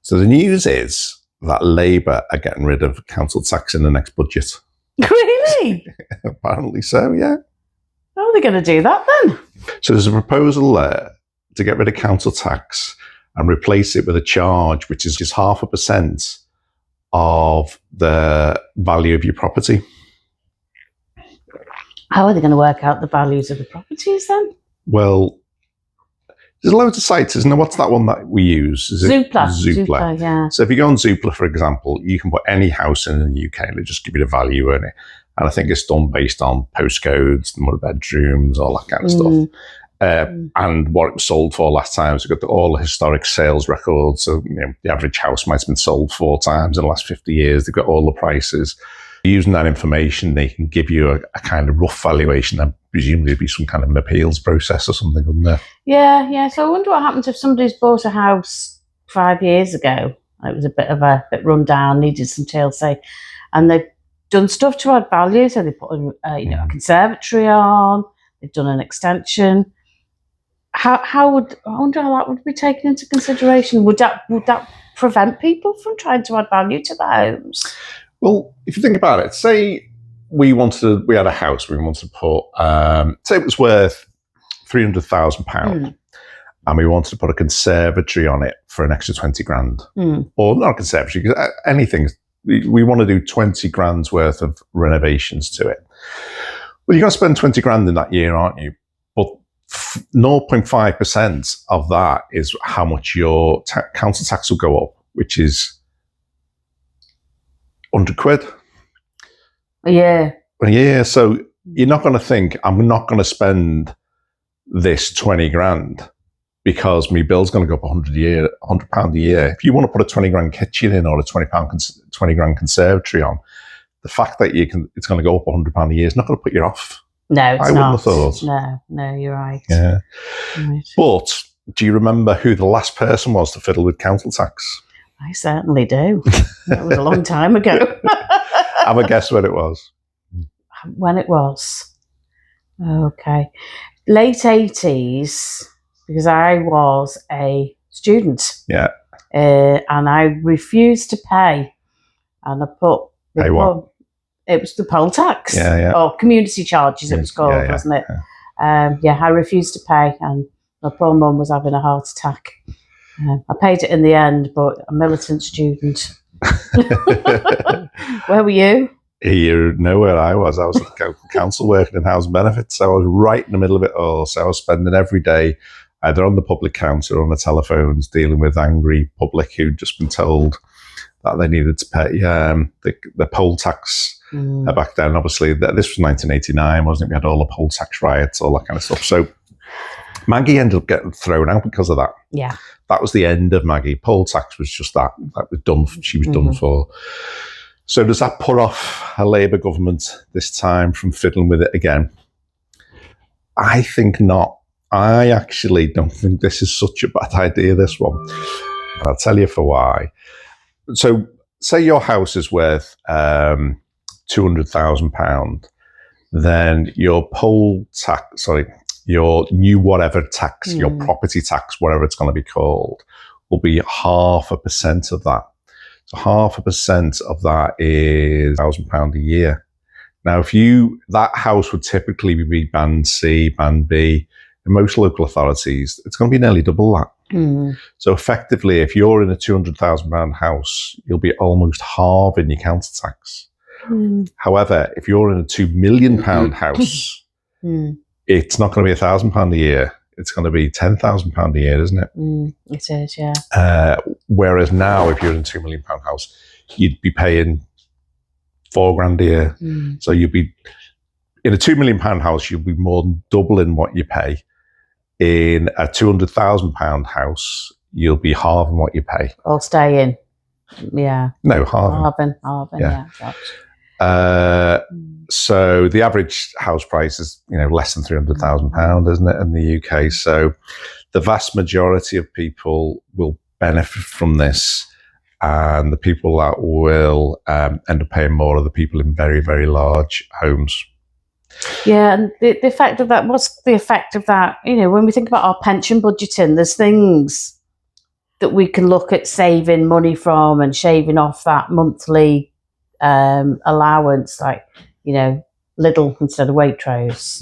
So the news is that Labour are getting rid of council tax in the next budget. Really? Apparently so, yeah. How are they going to do that then? So there's a proposal there to get rid of council tax and replace it with a charge, which is just 0.5% of the value of your property. How are they going to work out the values of the properties then? Well, there's loads of sites, isn't there? What's that one that we use? Is Zoopla. Zoopla, yeah. So if you go on Zoopla, for example, you can put any house in the UK and it'll just give you the value in it. And I think it's done based on postcodes, number of bedrooms, all that kind of stuff. And what it was sold for last time. So we've got all the historic sales records. So the average house might have been sold 4 times in the last 50 years. They've got all the prices. Using that information, they can give you a kind of rough valuation, and presumably there'd be some kind of an appeals process or something, wouldn't there? Yeah. So I wonder what happens if somebody's bought a house 5 years ago. It was a bit run down, needed some TLC, and they've done stuff to add value. So they put a conservatory on. They've done an extension. I wonder how that would be taken into consideration. Would that prevent people from trying to add value to the homes? Well, if you think about it, say we had a house, we wanted to put, say it was worth £300,000 and we wanted to put a conservatory on it for an extra 20 grand. Or not a conservatory, because anything, we want to do 20 grand's worth of renovations to it. Well, you're going to spend 20 grand in that year, aren't you? But 0.5% of that is how much your council tax will go up, which is 100 quid. Yeah. Yeah, so you're not going to think, I'm not going to spend this 20 grand because my bill's going to go up £100 a year. If you want to put a 20 grand kitchen in or a 20 grand conservatory on, the fact that it's going to go up £100 a year is not going to put you off. No, it's I wouldn't have thought. No, you're right. Yeah. Right. But do you remember who the last person was to fiddle with council tax? I certainly do. That was a long time ago. Have a guess when it was. When it was? Okay. Late 80s, because I was a student. Yeah. And I refused to pay. And I put... Pay what? It was the poll tax. Yeah. Or community charges, it was called, wasn't it? Yeah. I refused to pay, and my poor mum was having a heart attack. I paid it in the end, but a militant student. Where were you? You know where I was. I was at council working in housing benefits. So I was right in the middle of it all. So I was spending every day either on the public counter or on the telephones dealing with angry public who'd just been told that they needed to pay the poll tax back then. Obviously, this was 1989, wasn't it? We had all the poll tax riots, all that kind of stuff. So Maggie ended up getting thrown out because of that. Yeah. That was the end of Maggie. Poll tax was just that. That was done. She was done for. So does that put off a Labour government this time from fiddling with it again? I think not. I actually don't think this is such a bad idea, this one. And I'll tell you for why. So say your house is worth £200,000, then your your new whatever tax, your property tax, whatever it's going to be called, will be 0.5% of that. So 0.5% of that is £1,000 a year. Now, that house would typically be band C, band B. In most local authorities, it's going to be nearly double that. So effectively, if you're in a £200,000 house, you'll be almost halving your council tax. However, if you're in a £2 million house, it's not going to be £1,000 a year. It's going to be £10,000 a year, isn't it? It is, yeah. Whereas now, if you're in a £2 million house, you'd be paying £4,000 a year. So you'd be in a £2 million house, you'll be more than doubling what you pay. In a £200,000 house, you'll be halving what you pay. I'll stay in. Yeah. No, halving. Halving, Yeah. Right. So the average house price is, less than £300,000, isn't it, in the UK? So the vast majority of people will benefit from this, and the people that will end up paying more are the people in very, very large homes. Yeah, and the effect of that, what's the effect of that? When we think about our pension budgeting, there's things that we can look at saving money from and shaving off that monthly allowance, like, you know, Lidl instead of Waitrose.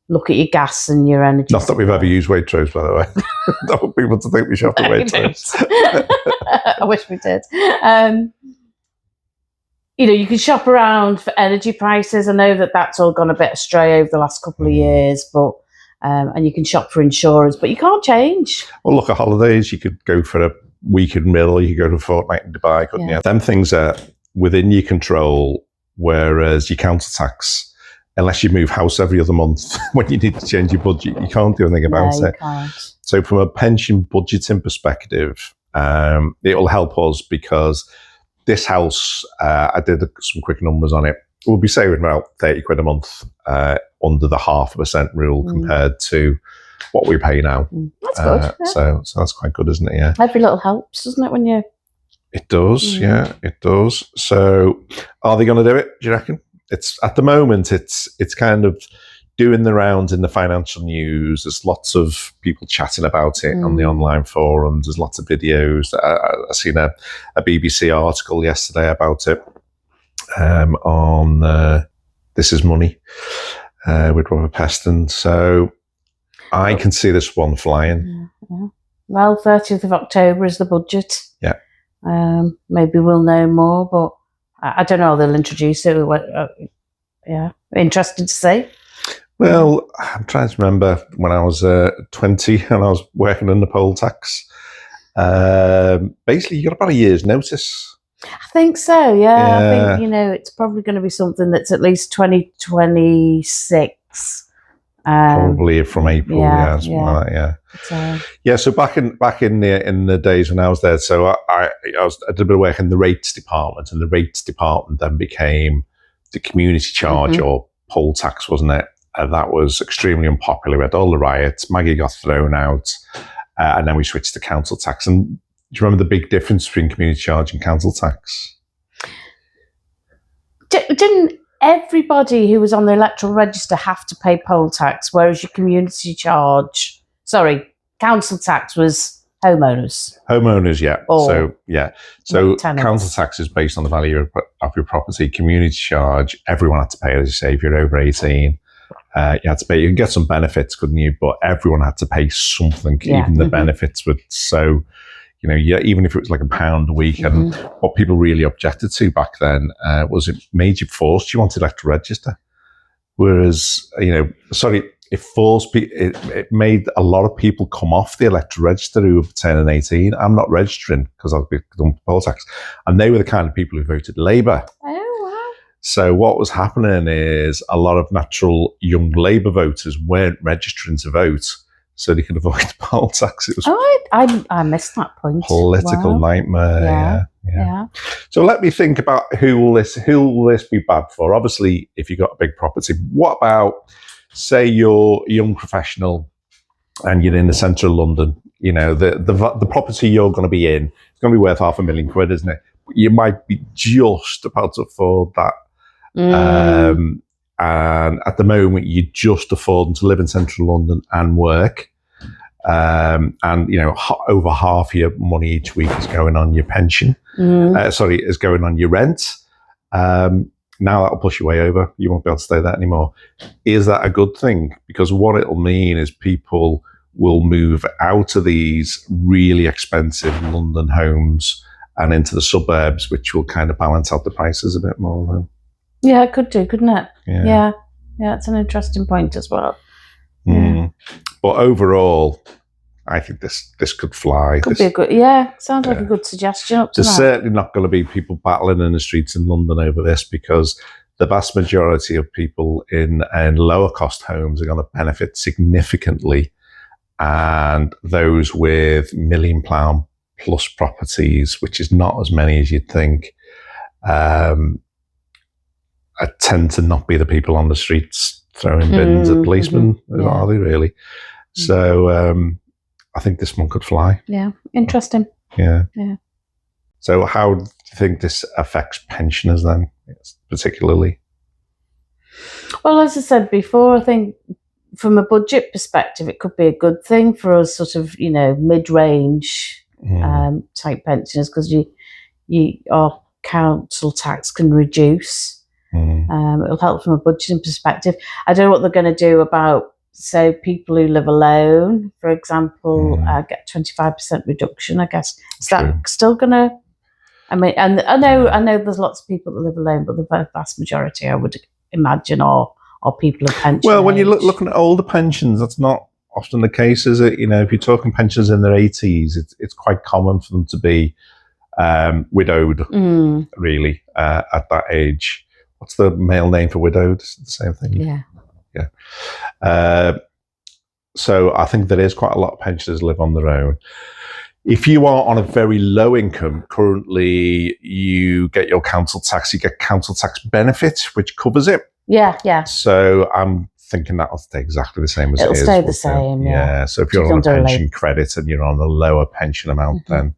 Look at your gas and your energy. Not that we've ever used Waitrose, by the way. I don't want people to think we shop at Waitrose. I wish we did. You know, you can shop around for energy prices. I know that that's all gone a bit astray over the last couple of years, but and you can shop for insurance, but you can't change. Well, look at holidays. You could go for a week in Middle. You could go to a fortnight in Dubai, couldn't you? Them things are within your control, whereas your council tax, unless you move house every other month when you need to change your budget, you can't do anything about it. Can't. So from a pension budgeting perspective, it will help us because this house, I did some quick numbers on it, we'll be saving about 30 quid a month under the 0.5% rule compared to what we pay now. That's good. Yeah. So that's quite good, isn't it? Yeah. Every little helps, doesn't it, when you... It does, yeah, it does. So are they going to do it, do you reckon? It's at the moment, it's kind of doing the rounds in the financial news. There's lots of people chatting about it on the online forums. There's lots of videos. I seen a BBC article yesterday about it on This Is Money with Robert Peston. So I can see this one flying. Yeah. Well, 30th of October is the budget. Yeah. Maybe we'll know more, but I don't know how they'll introduce it. Yeah, interested to see. Well, I'm trying to remember when I was 20 and I was working in the poll tax. Basically, you got about a year's notice. I think so, yeah. I think, you know, it's probably going to be something that's at least 2026. Probably from April, something like that, yeah. So back in the days when I was there, so I did a bit of work in the rates department, and the rates department then became the community charge or poll tax, wasn't it? That was extremely unpopular. We had all the riots. Maggie got thrown out, and then we switched to council tax. And do you remember the big difference between community charge and council tax? Didn't everybody who was on the electoral register have to pay poll tax, whereas your council tax was homeowners? Homeowners, yeah. So council tax is based on the value of your property. Community charge, everyone had to pay, as you say, if you're over 18. You had to pay. You could get some benefits, couldn't you? But everyone had to pay something. Even the benefits were so, you know, even if it was like £1 a week. And what people really objected to back then was it made you forced you onto electoral register. Whereas, you know, it forced people. It made a lot of people come off the electoral register who were turning 18. I'm not registering because I've done poll tax, and they were the kind of people who voted Labour. So what was happening is a lot of natural young Labour voters weren't registering to vote, so they could avoid the poll tax. It was I missed that point. Political nightmare. Yeah. So let me think about who will this be bad for? Obviously, if you've got a big property, what about, say, you're a young professional and you're in the centre of London? You know, the property you're going to be in is going to be worth £500,000, isn't it? You might be just about to afford that. And at the moment, you're just affording to live in central London and work. And, you know, over half your money each week is going on your pension. Is going on your rent. Now that'll push you way over. You won't be able to stay there anymore. Is that a good thing? Because what it'll mean is people will move out of these really expensive London homes and into the suburbs, which will kind of balance out the prices a bit more, though. Yeah, it could do, couldn't it? Yeah, it's an interesting point as well. But overall, I think this could fly. Could be a good, sounds like a good suggestion. There's certainly not going to be people battling in the streets in London over this, because the vast majority of people in lower cost homes are going to benefit significantly, and those with £1 million plus properties, which is not as many as you'd think, tend to not be the people on the streets throwing bins at policemen, are they really? So I think this one could fly. Yeah, interesting. Yeah. So how do you think this affects pensioners then, particularly? Well, as I said before, I think from a budget perspective, it could be a good thing for us, sort of, you know, mid-range type pensioners, because our council tax can reduce. It'll help from a budgeting perspective. I don't know what they're going to do about, so people who live alone, for example, get 25% reduction, I guess. Is that still going to, I mean, and I know there's lots of people that live alone, but the vast majority, I would imagine, are people of pension Well, when age. you're looking at older pensions, that's not often the case, is it? You know, if you're talking pensions in their 80s, it's quite common for them to be widowed, really, at that age. What's the male name for widowed? It's the same thing. Yeah. So I think there is quite a lot of pensioners live on their own. If you are on a very low income, currently you get your council tax, you get council tax benefit, which covers it. Yeah. So I'm thinking that'll stay exactly the same as it is. It'll stay the same, yeah. So if you're on a pension credit and you're on a lower pension amount, then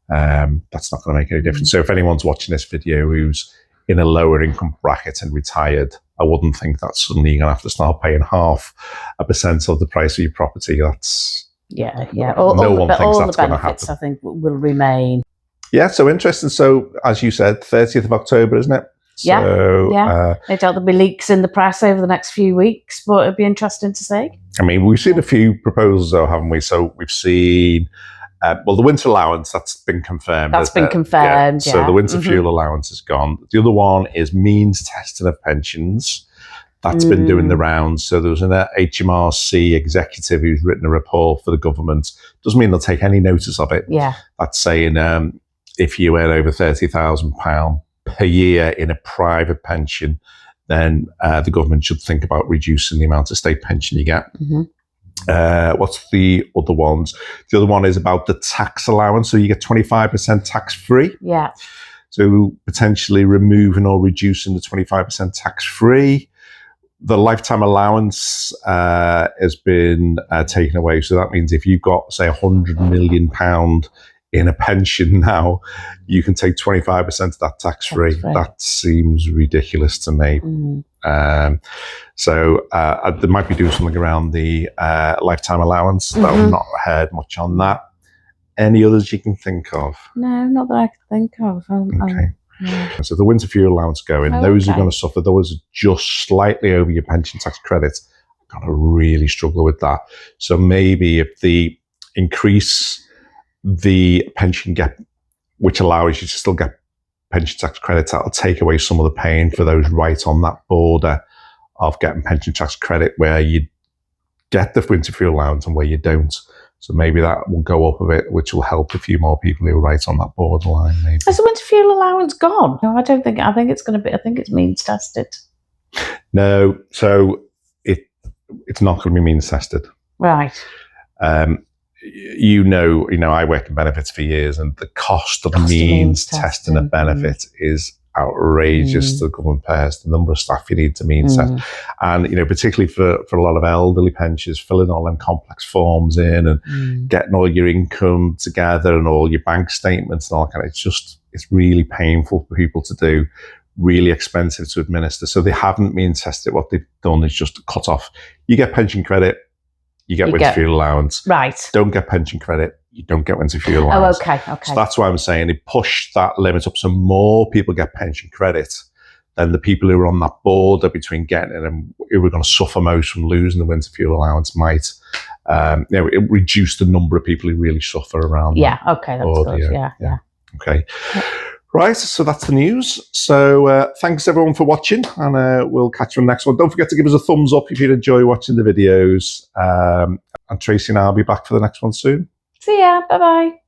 that's not going to make any difference. So if anyone's watching this video who's in a lower income bracket and retired, I wouldn't think that suddenly you're going to have to start paying 0.5% of the price of your property. That's All the benefits, I think, will remain. Yeah, so interesting. So as you said, 30th of October, isn't it? No doubt there'll be leaks in the press over the next few weeks, but it'll be interesting to see. I mean, we've seen a few proposals, though, haven't we? So we've seen, the winter allowance, that's been confirmed. That's been confirmed, So the winter fuel allowance is gone. The other one is means testing of pensions. That's been doing the rounds. So there was an HMRC executive who's written a report for the government. Doesn't mean they'll take any notice of it. Yeah. That's saying if you earn over £30,000 per year in a private pension, then the government should think about reducing the amount of state pension you get. What's the other ones? The other one is about the tax allowance. So you get 25% tax free. Yeah. So potentially removing or reducing the 25% tax free. The lifetime allowance has been taken away. So that means if you've got, say, £100 million in a pension now, you can take 25% of that tax free. That seems ridiculous to me. So they might be doing something around the lifetime allowance. I've not heard much on that. Any others you can think of? No, not that I can think of. Okay. So the winter fuel allowance going, those are going to suffer. Those are just slightly over your pension tax credit. I'm going to really struggle with that. So maybe if they increase the pension gap, which allows you to still get pension tax credit, that'll take away some of the pain for those right on that border of getting pension tax credit, where you get the winter fuel allowance and where you don't. So maybe that will go up a bit, which will help a few more people who are right on that borderline. Maybe. Has the winter fuel allowance gone? No, I don't think. I think it's going to be. I think it's means tested. No, so it's not going to be means tested. Right. You know, I worked in benefits for years, and the cost of means testing a benefit is outrageous to the government payers. The number of staff you need to means test, and particularly for a lot of elderly pensioners, filling all them complex forms in and getting all your income together and all your bank statements and all that kind of. It's really painful for people to do. Really expensive to administer. So they haven't means tested. What they've done is just cut off. You get pension credit. You get winter fuel allowance. Right. Don't get pension credit. You don't get winter fuel allowance. Oh, okay. So that's why I'm saying they push that limit up so more people get pension credit than the people who are on that border between getting it and who are going to suffer most from losing the winter fuel allowance might. It reduce the number of people who really suffer around. Yeah. Okay. That's border. Good. Yeah. Okay. Yeah. Right, so that's the news. So thanks everyone for watching, and we'll catch you on the next one. Don't forget to give us a thumbs up if you enjoy watching the videos. And Tracy and I'll be back for the next one soon. See ya. Bye-bye.